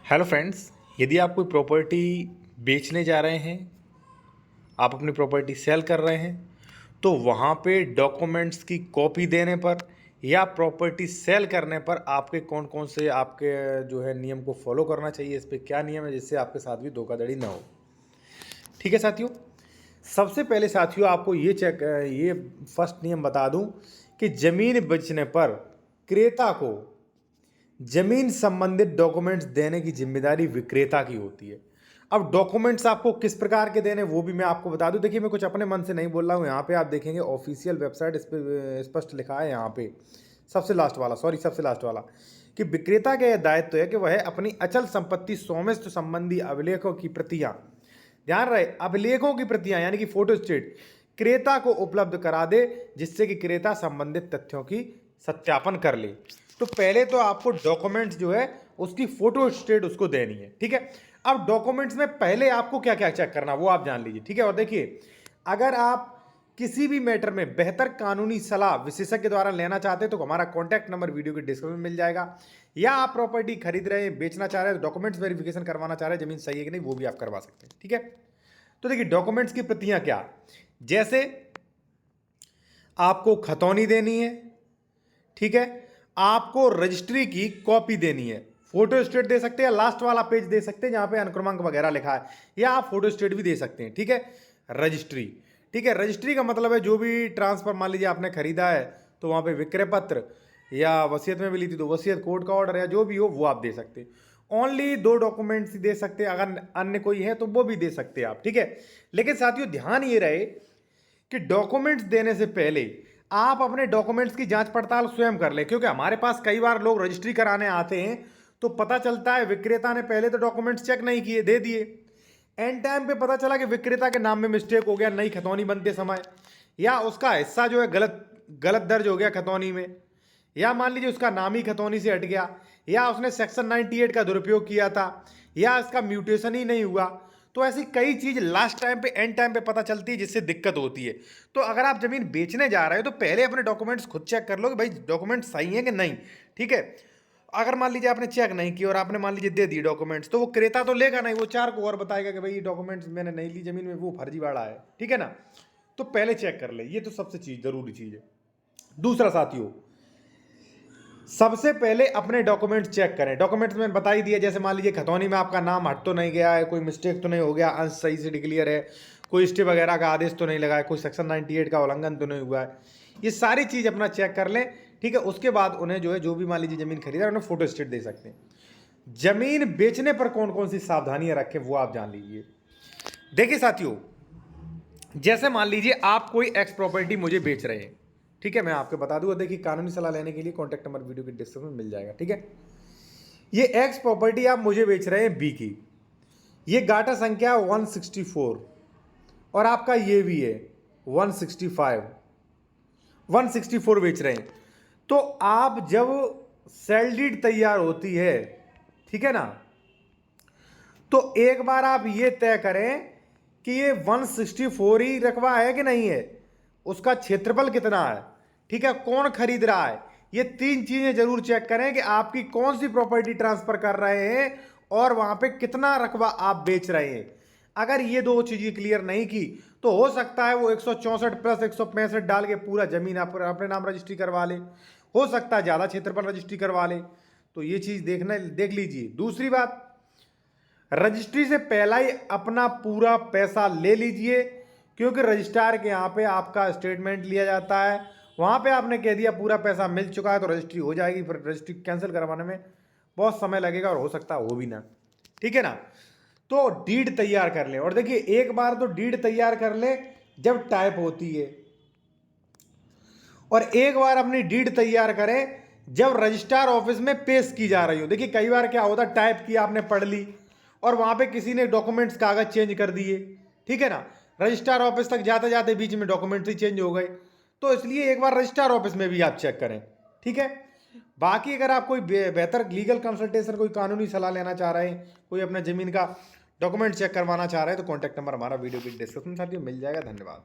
Hello friends, यदि आप कोई प्रॉपर्टी बेचने जा रहे हैं, आप अपनी प्रॉपर्टी सेल कर रहे हैं, तो वहाँ पे डॉक्यूमेंट्स की कॉपी देने पर या प्रॉपर्टी सेल करने पर आपके कौन कौन से आपके जो है नियम को फॉलो करना चाहिए, इस पे क्या नियम है जिससे आपके साथ भी धोखाधड़ी ना हो। ठीक है साथियों, सबसे पहले साथियों आपको ये फर्स्ट नियम बता दूं कि ज़मीन बेचने पर क्रेता को जमीन संबंधित डॉक्यूमेंट्स देने की जिम्मेदारी विक्रेता की होती है। अब डॉक्यूमेंट्स आपको किस प्रकार के देने वो भी मैं आपको बता दूं। देखिए, मैं कुछ अपने मन से नहीं बोल रहा हूं। यहाँ पे आप देखेंगे ऑफिशियल वेबसाइट, इस पे स्पष्ट लिखा है यहाँ पे सबसे लास्ट वाला कि विक्रेता का यह दायित्व है कि वह अपनी अचल संपत्ति स्वामित्व संबंधी अभिलेखों की प्रतियां, ध्यान रहे अभिलेखों की प्रतियां यानी कि फोटो स्टेट, क्रेता को उपलब्ध करा दे, जिससे कि क्रेता संबंधित तथ्यों की सत्यापन कर ले। तो पहले तो आपको डॉक्यूमेंट्स जो है उसकी फोटो स्टेट उसको देनी है। ठीक है, अब डॉक्यूमेंट्स में पहले आपको क्या क्या चेक करना वो आप जान लीजिए। ठीक है, और देखिए, अगर आप किसी भी मैटर में बेहतर कानूनी सलाह विशेषज्ञ द्वारा लेना चाहते हैं तो हमारा कॉन्टैक्ट नंबर वीडियो के डिस्क्रिप्शन में मिल जाएगा, या आप प्रॉपर्टी खरीद रहे हैं, बेचना चाह रहे हैं, डॉक्यूमेंट्स वेरिफिकेशन करवाना चाह रहे हैं, जमीन सही है कि नहीं, वो भी आप करवा सकते हैं। ठीक है, तो देखिए डॉक्यूमेंट्स की प्रतियां क्या, जैसे आपको खतौनी देनी है, ठीक है, आपको रजिस्ट्री की कॉपी देनी है, फोटो स्टेट दे सकते हैं, लास्ट वाला पेज दे सकते हैं जहां पे अनुक्रमांक वगैरह लिखा है, या आप फोटो स्टेट भी दे सकते हैं। ठीक है, रजिस्ट्री, ठीक है, रजिस्ट्री का मतलब है जो भी ट्रांसफर मान लीजिए आपने खरीदा है तो वहां पे विक्रय पत्र या वसीयत में भी ली थी तो वसीयत, कोर्ट का ऑर्डर या जो भी हो वो आप दे सकते हैं। ओनली 2 डॉक्यूमेंट्स दे सकते हैं, अगर अन्य कोई है तो वो भी दे सकते हैं आप। ठीक है, लेकिन साथियों ध्यान ये रहे कि डॉक्यूमेंट्स देने से पहले आप अपने डॉक्यूमेंट्स की जांच पड़ताल स्वयं कर लें, क्योंकि हमारे पास कई बार लोग रजिस्ट्री कराने आते हैं तो पता चलता है विक्रेता ने पहले तो डॉक्यूमेंट्स चेक नहीं किए, दे दिए, एंड टाइम पे पता चला कि विक्रेता के नाम में मिस्टेक हो गया नई खतौनी बनते समय, या उसका हिस्सा जो है गलत गलत दर्ज हो गया खतौनी में, या मान लीजिए उसका नाम ही खतौनी से हट गया, या उसने सेक्शन 98 का दुरुपयोग किया था, या इसका म्यूटेशन ही नहीं हुआ। तो ऐसी कई चीज लास्ट टाइम पे एंड टाइम पे पता चलती है जिससे दिक्कत होती है। तो अगर आप जमीन बेचने जा रहे हो तो पहले अपने डॉक्यूमेंट्स खुद चेक कर लो कि भाई डॉक्यूमेंट्स सही हैं कि नहीं। ठीक है, अगर मान लीजिए आपने चेक नहीं किया और आपने मान लीजिए दे दिए डॉक्यूमेंट्स, तो वो क्रेता तो लेगा नहीं, वो 4 को और बताएगा कि भाई ये डॉक्यूमेंट्स मैंने नहीं ली जमीन में, वो फर्जीवाड़ा है। ठीक है ना, तो पहले चेक कर ले, ये तो सबसे जरूरी चीज है। दूसरा साथियों, सबसे पहले अपने डॉक्यूमेंट चेक करें। डॉक्यूमेंट्स में बता ही दिया, जैसे मान लीजिए खतौनी में आपका नाम हट तो नहीं गया है, कोई मिस्टेक तो नहीं हो गया, अंश सही से डिक्लियर है, कोई स्टे वगैरह का आदेश तो नहीं लगा है, कोई सेक्शन 98 का उल्लंघन तो नहीं हुआ है, ये सारी चीज़ अपना चेक कर लें। ठीक है, उसके बाद उन्हें जो है जो भी मान लीजिए जमीन खरीदा उन्हें फोटो स्टेट दे सकते हैं। जमीन बेचने पर कौन कौन सी सावधानियां रखें वो आप जान लीजिए। देखिए साथियों, जैसे मान लीजिए आप कोई एक्स प्रॉपर्टी मुझे बेच रहे हैं, ठीक है, मैं आपको बता दूंगा, देखिए कानूनी सलाह लेने के लिए कॉन्टैक्ट नंबर वीडियो के डिस्क्रिप्शन में मिल जाएगा। ठीक है, ये एक्स प्रॉपर्टी आप मुझे बेच रहे हैं बी की, ये गाटा संख्या 164 और आपका ये भी है 165, 164 बेच रहे हैं। तो आप जब सेल डीड तैयार होती है, ठीक है ना, तो एक बार आप ये तय करें कि ये 164 ही रकबा है कि नहीं है, उसका क्षेत्रफल कितना है, ठीक है, कौन खरीद रहा है, ये 3 चीजें जरूर चेक करें कि आपकी कौन सी प्रॉपर्टी ट्रांसफर कर रहे हैं और वहां पे कितना रकबा आप बेच रहे हैं। अगर ये 2 चीजें क्लियर नहीं की तो हो सकता है वो 164 प्लस 165 डाल के पूरा जमीन आप अपने नाम रजिस्ट्री करवा ले, हो सकता है ज्यादा क्षेत्रफल रजिस्ट्री करवा ले। तो ये चीज देख लीजिए। दूसरी बात, रजिस्ट्री से पहला ही अपना पूरा पैसा ले लीजिए, क्योंकि रजिस्ट्रार के यहाँ पे आपका स्टेटमेंट लिया जाता है, वहाँ पे आपने कह दिया पूरा पैसा मिल चुका है तो रजिस्ट्री हो जाएगी, फिर रजिस्ट्री कैंसिल करवाने में बहुत समय लगेगा और हो सकता है हो भी ना। ठीक है ना, तो डीड तैयार कर लें। और देखिए, एक बार तो डीड तैयार कर लें जब टाइप होती है, और एक बार अपनी डीड तैयार करें जब रजिस्ट्रार ऑफिस में पेश की जा रही हो। देखिए कई बार क्या होता है, टाइप की आपने पढ़ ली और वहां पे किसी ने डॉक्यूमेंट्स कागज चेंज कर दिए, ठीक है ना, रजिस्ट्रार ऑफिस तक जाते जाते बीच में डॉक्यूमेंट्स ही चेंज हो गए। तो इसलिए एक बार रजिस्ट्रार ऑफिस में भी आप चेक करें। ठीक है, बाकी अगर आप कोई बेहतर लीगल कंसल्टेशन, कोई कानूनी सलाह लेना चाह रहे हैं, कोई अपने जमीन का डॉक्यूमेंट चेक करवाना चाह रहे हैं, तो कॉन्टैक्ट नंबर हमारा वीडियो की डिस्क्रिप्शन में मिल जाएगा। धन्यवाद।